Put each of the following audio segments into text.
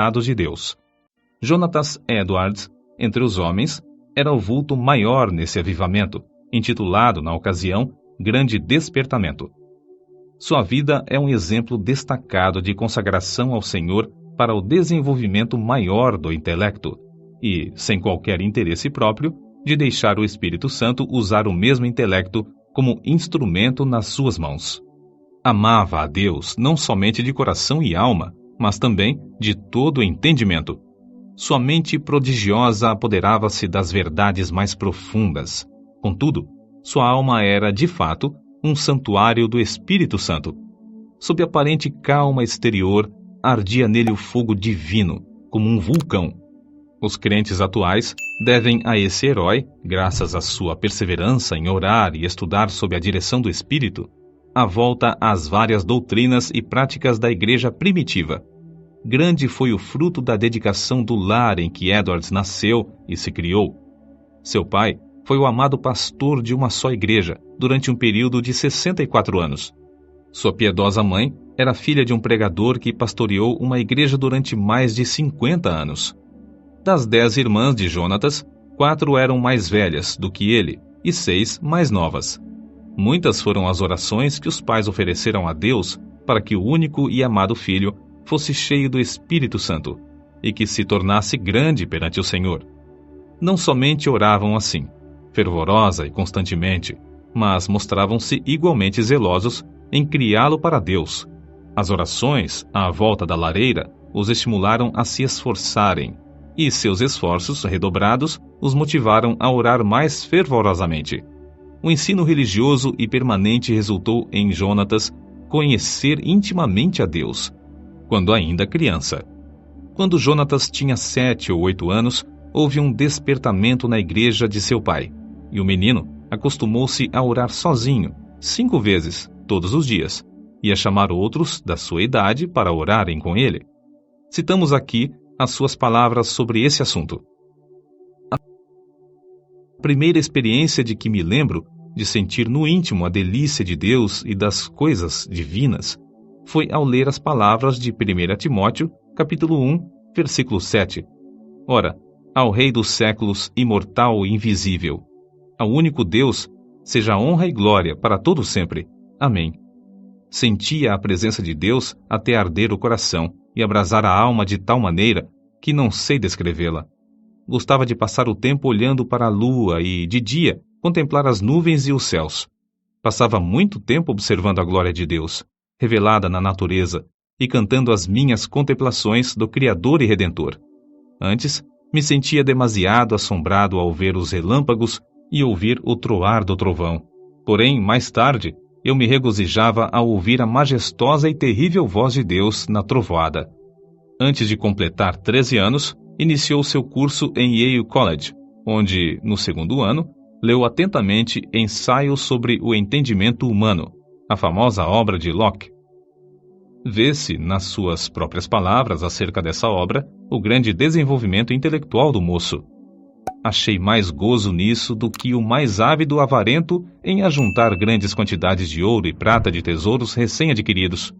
desesperados de Deus. Jonatas Edwards, entre os homens, era o vulto maior nesse avivamento, intitulado, na ocasião, Grande Despertamento. Sua vida é um exemplo destacado de consagração ao Senhor para o desenvolvimento maior do intelecto e, sem qualquer interesse próprio, de deixar o Espírito Santo usar o mesmo intelecto como instrumento nas suas mãos. Amava a Deus não somente de coração e alma, mas também de todo o entendimento. Sua mente prodigiosa apoderava-se das verdades mais profundas. Contudo, sua alma era, de fato, um santuário do Espírito Santo. Sob aparente calma exterior, ardia nele o fogo divino, como um vulcão. Os crentes atuais devem a esse herói, graças à sua perseverança em orar e estudar sob a direção do Espírito, a volta às várias doutrinas e práticas da igreja primitiva. Grande foi o fruto da dedicação do lar em que Edwards nasceu e se criou. Seu pai foi o amado pastor de uma só igreja durante um período de 64 anos. Sua piedosa mãe era filha de um pregador que pastoreou uma igreja durante mais de 50 anos. Das 10 irmãs de Jonatas, 4 eram mais velhas do que ele e 6 mais novas. Muitas foram as orações que os pais ofereceram a Deus para que o único e amado filho fosse cheio do Espírito Santo e que se tornasse grande perante o Senhor. Não somente oravam assim, fervorosa e constantemente, mas mostravam-se igualmente zelosos em criá-lo para Deus. As orações, à volta da lareira, os estimularam a se esforçarem, e seus esforços redobrados os motivaram a orar mais fervorosamente. O ensino religioso e permanente resultou em Jonatas conhecer intimamente a Deus, quando ainda criança. Quando Jonatas tinha 7 ou 8 anos, houve um despertamento na igreja de seu pai, e o menino acostumou-se a orar sozinho, 5 vezes, todos os dias, e a chamar outros da sua idade para orarem com ele. Citamos aqui as suas palavras sobre esse assunto. A primeira experiência de que me lembro de sentir no íntimo a delícia de Deus e das coisas divinas foi ao ler as palavras de 1 Timóteo, capítulo 1, versículo 7. Ora, ao Rei dos séculos, imortal e invisível, ao único Deus, seja honra e glória para todo sempre. Amém. Sentia a presença de Deus até arder o coração e abrasar a alma de tal maneira que não sei descrevê-la. Gostava de passar o tempo olhando para a lua e, de dia, contemplar as nuvens e os céus. Passava muito tempo observando a glória de Deus, revelada na natureza, e cantando as minhas contemplações do Criador e Redentor. Antes, me sentia demasiado assombrado ao ver os relâmpagos e ouvir o troar do trovão. Porém, mais tarde, eu me regozijava ao ouvir a majestosa e terrível voz de Deus na trovoada. Antes de completar 13 anos, iniciou seu curso em Yale College, onde, no segundo ano, leu atentamente Ensaios sobre o Entendimento Humano, a famosa obra de Locke. Vê-se, nas suas próprias palavras acerca dessa obra, o grande desenvolvimento intelectual do moço. Achei mais gozo nisso do que o mais ávido avarento em ajuntar grandes quantidades de ouro e prata de tesouros recém-adquiridos.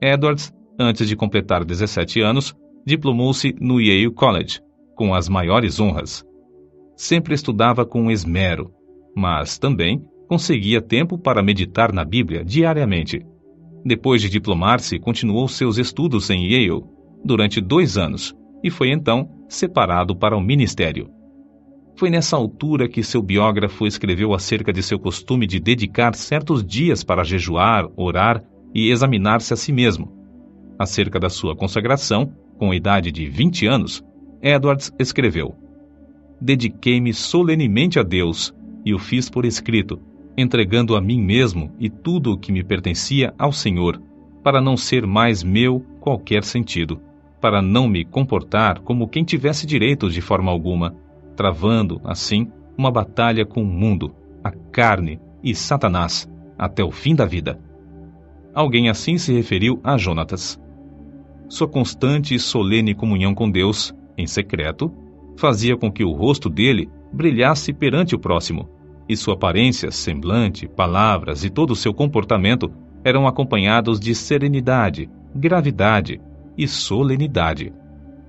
Edwards, antes de completar 17 anos, diplomou-se no Yale College, com as maiores honras. Sempre estudava com esmero, mas também conseguia tempo para meditar na Bíblia diariamente. Depois de diplomar-se, continuou seus estudos em Yale durante 2 anos e foi então separado para o ministério. Foi nessa altura que seu biógrafo escreveu acerca de seu costume de dedicar certos dias para jejuar, orar e examinar-se a si mesmo. Acerca da sua consagração, com a idade de 20 anos, Edwards escreveu: "Dediquei-me solenemente a Deus e o fiz por escrito, entregando a mim mesmo e tudo o que me pertencia ao Senhor, para não ser mais meu qualquer sentido, para não me comportar como quem tivesse direitos de forma alguma, travando, assim, uma batalha com o mundo, a carne e Satanás, até o fim da vida." Alguém assim se referiu a Jonatas. Sua constante e solene comunhão com Deus, em secreto, fazia com que o rosto dele brilhasse perante o próximo, e sua aparência, semblante, palavras e todo o seu comportamento eram acompanhados de serenidade, gravidade e solenidade.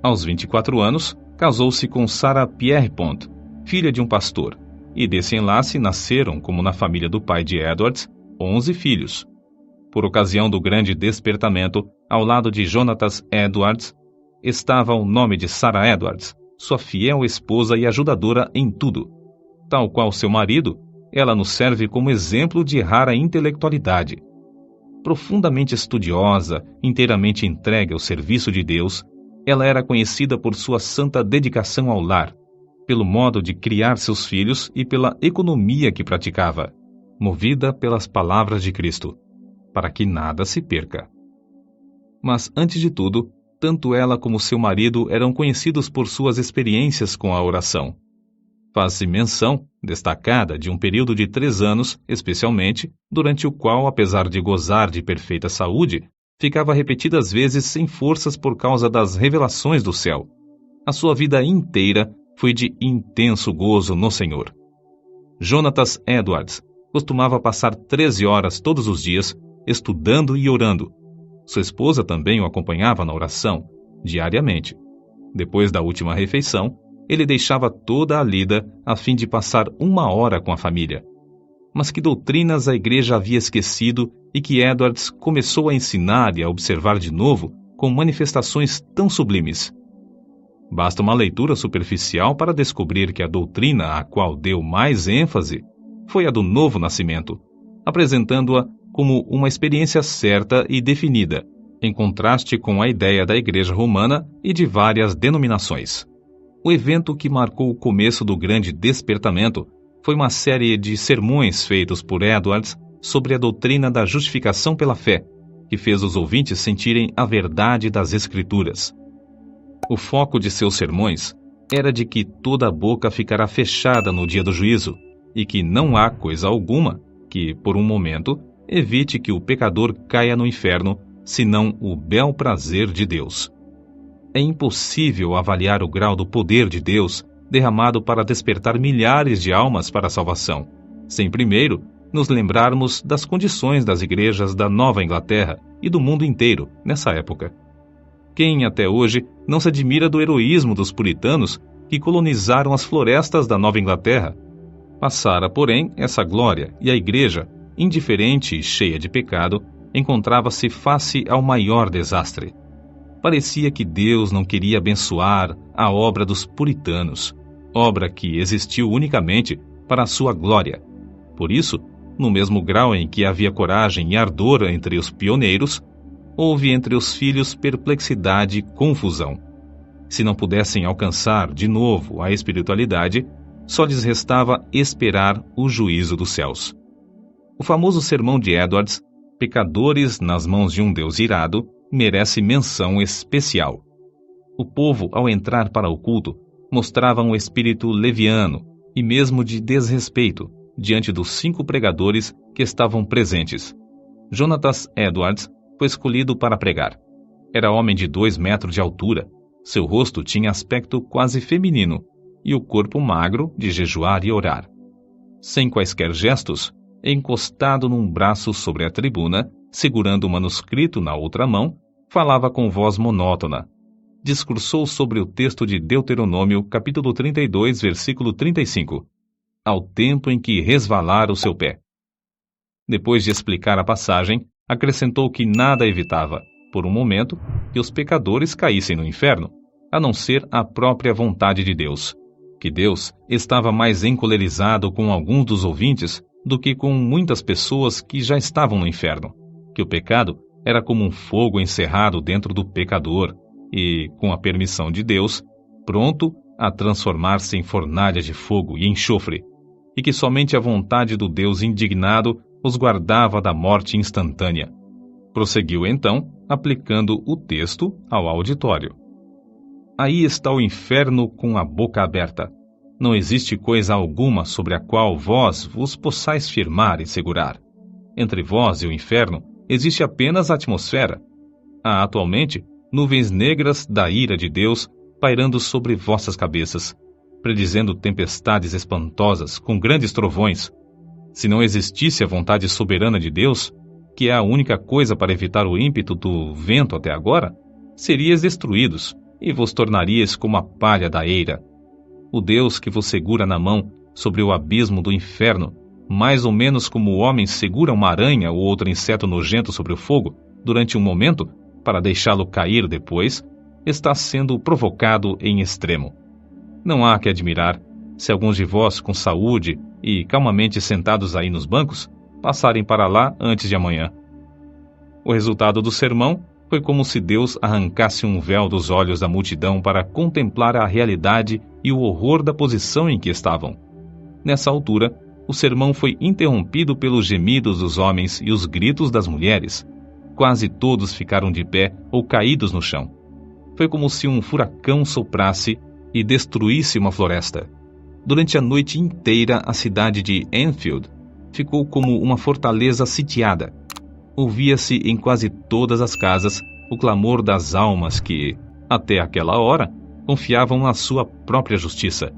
Aos 24 anos, casou-se com Sarah Pierrepont, filha de um pastor, e desse enlace nasceram, como na família do pai de Edwards, 11 filhos. Por ocasião do grande despertamento, ao lado de Jonatas Edwards, estava o nome de Sarah Edwards, sua fiel esposa e ajudadora em tudo. Tal qual seu marido, ela nos serve como exemplo de rara intelectualidade. Profundamente estudiosa, inteiramente entregue ao serviço de Deus, ela era conhecida por sua santa dedicação ao lar, pelo modo de criar seus filhos e pela economia que praticava, movida pelas palavras de Cristo, para que nada se perca. Mas, antes de tudo, tanto ela como seu marido eram conhecidos por suas experiências com a oração. Faz-se menção, destacada, de um período de 3 anos, especialmente, durante o qual, apesar de gozar de perfeita saúde, ficava repetidas vezes sem forças por causa das revelações do céu. A sua vida inteira foi de intenso gozo no Senhor. Jonatas Edwards costumava passar 13 horas todos os dias, estudando e orando. Sua esposa também o acompanhava na oração, diariamente. Depois da última refeição, ele deixava toda a lida a fim de passar 1 hora com a família. Mas que doutrinas a igreja havia esquecido e que Edwards começou a ensinar e a observar de novo com manifestações tão sublimes? Basta uma leitura superficial para descobrir que a doutrina a qual deu mais ênfase foi a do novo nascimento, apresentando-a como uma experiência certa e definida, em contraste com a ideia da Igreja Romana e de várias denominações. O evento que marcou o começo do grande despertamento foi uma série de sermões feitos por Edwards sobre a doutrina da justificação pela fé, que fez os ouvintes sentirem a verdade das Escrituras. O foco de seus sermões era de que toda a boca ficará fechada no dia do juízo, e que não há coisa alguma que, por um momento, evite que o pecador caia no inferno, senão o bel prazer de Deus. É impossível avaliar o grau do poder de Deus derramado para despertar milhares de almas para a salvação, sem primeiro nos lembrarmos das condições das igrejas da Nova Inglaterra e do mundo inteiro nessa época. Quem até hoje não se admira do heroísmo dos puritanos que colonizaram as florestas da Nova Inglaterra? Passara, porém, essa glória e a igreja, indiferente e cheia de pecado, encontrava-se face ao maior desastre. Parecia que Deus não queria abençoar a obra dos puritanos, obra que existiu unicamente para a sua glória. Por isso, no mesmo grau em que havia coragem e ardor entre os pioneiros, houve entre os filhos perplexidade e confusão. Se não pudessem alcançar de novo a espiritualidade, só lhes restava esperar o juízo dos céus. O famoso sermão de Edwards, Pecadores nas mãos de um Deus irado, merece menção especial. O povo, ao entrar para o culto, mostrava um espírito leviano e mesmo de desrespeito diante dos 5 pregadores que estavam presentes. Jonatas Edwards foi escolhido para pregar. Era homem de 2 metros de altura, seu rosto tinha aspecto quase feminino e o corpo magro de jejuar e orar. Sem quaisquer gestos, encostado num braço sobre a tribuna, segurando o manuscrito na outra mão, falava com voz monótona. Discursou sobre o texto de Deuteronômio, capítulo 32, versículo 35, ao tempo em que resvalara o seu pé. Depois de explicar a passagem, acrescentou que nada evitava, por um momento, que os pecadores caíssem no inferno, a não ser a própria vontade de Deus, que Deus estava mais encolerizado com alguns dos ouvintes do que com muitas pessoas que já estavam no inferno, que o pecado era como um fogo encerrado dentro do pecador e, com a permissão de Deus, pronto a transformar-se em fornalha de fogo e enxofre, e que somente a vontade do Deus indignado os guardava da morte instantânea. Prosseguiu então, aplicando o texto ao auditório. Aí está o inferno com a boca aberta. Não existe coisa alguma sobre a qual vós vos possais firmar e segurar. Entre vós e o inferno existe apenas a atmosfera. Há atualmente nuvens negras da ira de Deus pairando sobre vossas cabeças, predizendo tempestades espantosas com grandes trovões. Se não existisse a vontade soberana de Deus, que é a única coisa para evitar o ímpeto do vento até agora, Seríeis destruídos, e vos tornaríeis como a palha da eira. O Deus que vos segura na mão sobre o abismo do inferno, mais ou menos como o homem segura uma aranha ou outro inseto nojento sobre o fogo, durante um momento, para deixá-lo cair depois, está sendo provocado em extremo. Não há que admirar se alguns de vós, com saúde e calmamente sentados aí nos bancos, passarem para lá antes de amanhã. O resultado do sermão foi como se Deus arrancasse um véu dos olhos da multidão para contemplar a realidade e o horror da posição em que estavam. Nessa altura, o sermão foi interrompido pelos gemidos dos homens e os gritos das mulheres. Quase todos ficaram de pé ou caídos no chão. Foi como se um furacão soprasse e destruísse uma floresta. Durante a noite inteira, a cidade de Enfield ficou como uma fortaleza sitiada. Ouvia-se em quase todas as casas o clamor das almas que, até aquela hora, confiavam na sua própria justiça.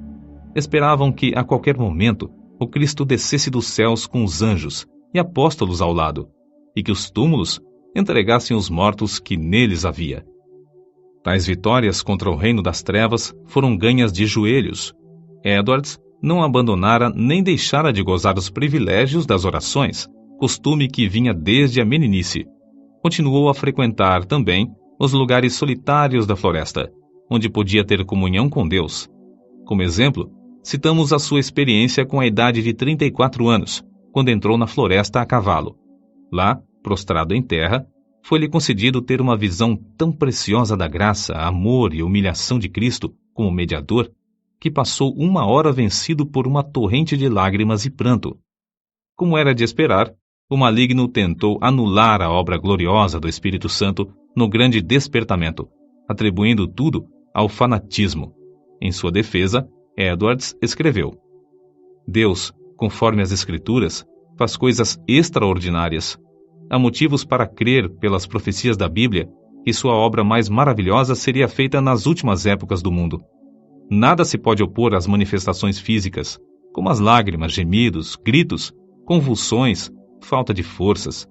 Esperavam que, a qualquer momento, o Cristo descesse dos céus com os anjos e apóstolos ao lado, e que os túmulos entregassem os mortos que neles havia. Tais vitórias contra o reino das trevas foram ganhas de joelhos. Edwards não abandonara nem deixara de gozar os privilégios das orações, costume que vinha desde a meninice. Continuou a frequentar também os lugares solitários da floresta, onde podia ter comunhão com Deus. Como exemplo, citamos a sua experiência com a idade de 34 anos, quando entrou na floresta a cavalo. Lá, prostrado em terra, foi-lhe concedido ter uma visão tão preciosa da graça, amor e humilhação de Cristo como mediador, que passou 1 hora vencido por uma torrente de lágrimas e pranto. Como era de esperar, o maligno tentou anular a obra gloriosa do Espírito Santo no grande despertamento, atribuindo tudo ao fanatismo. Em sua defesa, Edwards escreveu: Deus, conforme as Escrituras, faz coisas extraordinárias. Há motivos para crer, pelas profecias da Bíblia, que sua obra mais maravilhosa seria feita nas últimas épocas do mundo. Nada se pode opor às manifestações físicas, como as lágrimas, gemidos, gritos, convulsões, falta de forças.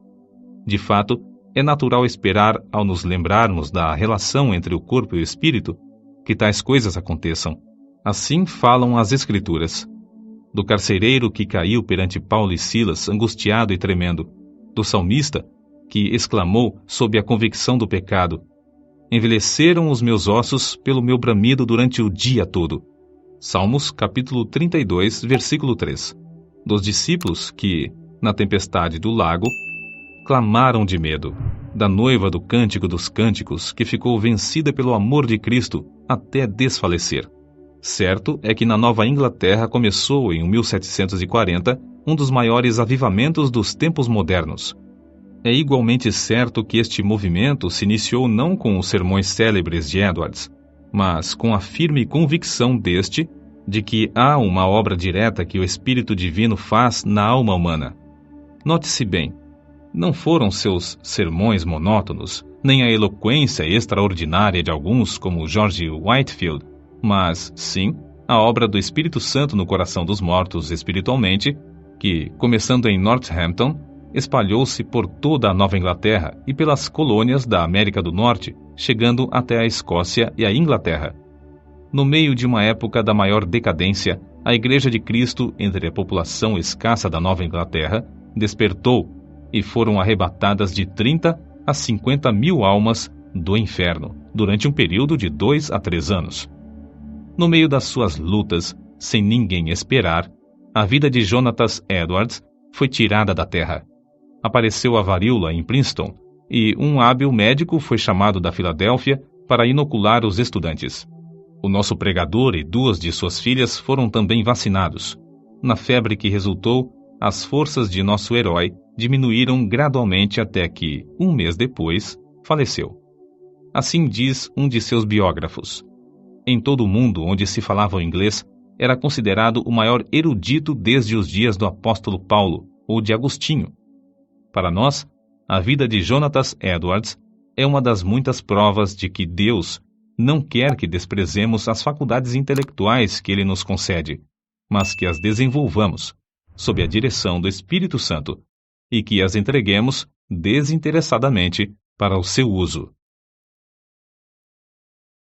De fato, é natural esperar, ao nos lembrarmos da relação entre o corpo e o espírito, que tais coisas aconteçam. Assim falam as Escrituras. Do carcereiro que caiu perante Paulo e Silas, angustiado e tremendo. Do salmista, que exclamou sob a convicção do pecado: envelheceram os meus ossos pelo meu bramido durante o dia todo. Salmos, capítulo 32, versículo 3. Dos discípulos que, na tempestade do lago, clamaram de medo. Da noiva do Cântico dos Cânticos, que ficou vencida pelo amor de Cristo até desfalecer. Certo é que na Nova Inglaterra começou, em 1740, um dos maiores avivamentos dos tempos modernos. É igualmente certo que este movimento se iniciou não com os sermões célebres de Edwards, mas com a firme convicção deste de que há uma obra direta que o Espírito Divino faz na alma humana. Note-se bem, não foram seus sermões monótonos, nem a eloquência extraordinária de alguns como George Whitefield, mas, sim, a obra do Espírito Santo no coração dos mortos espiritualmente, que, começando em Northampton, espalhou-se por toda a Nova Inglaterra e pelas colônias da América do Norte, chegando até a Escócia e a Inglaterra. No meio de uma época da maior decadência, a Igreja de Cristo, entre a população escassa da Nova Inglaterra, despertou e foram arrebatadas de 30 a 50 mil almas do inferno, durante um período de 2 a 3 anos. No meio das suas lutas, sem ninguém esperar, a vida de Jonatas Edwards foi tirada da terra. Apareceu a varíola em Princeton, e um hábil médico foi chamado da Filadélfia para inocular os estudantes. O nosso pregador e 2 de suas filhas foram também vacinados. Na febre que resultou, as forças de nosso herói diminuíram gradualmente até que, 1 mês depois, faleceu. Assim diz um de seus biógrafos. Em todo o mundo onde se falava o inglês, era considerado o maior erudito desde os dias do apóstolo Paulo ou de Agostinho. Para nós, a vida de Jonatas Edwards é uma das muitas provas de que Deus não quer que desprezemos as faculdades intelectuais que Ele nos concede, mas que as desenvolvamos, sob a direção do Espírito Santo, e que as entreguemos desinteressadamente para o seu uso.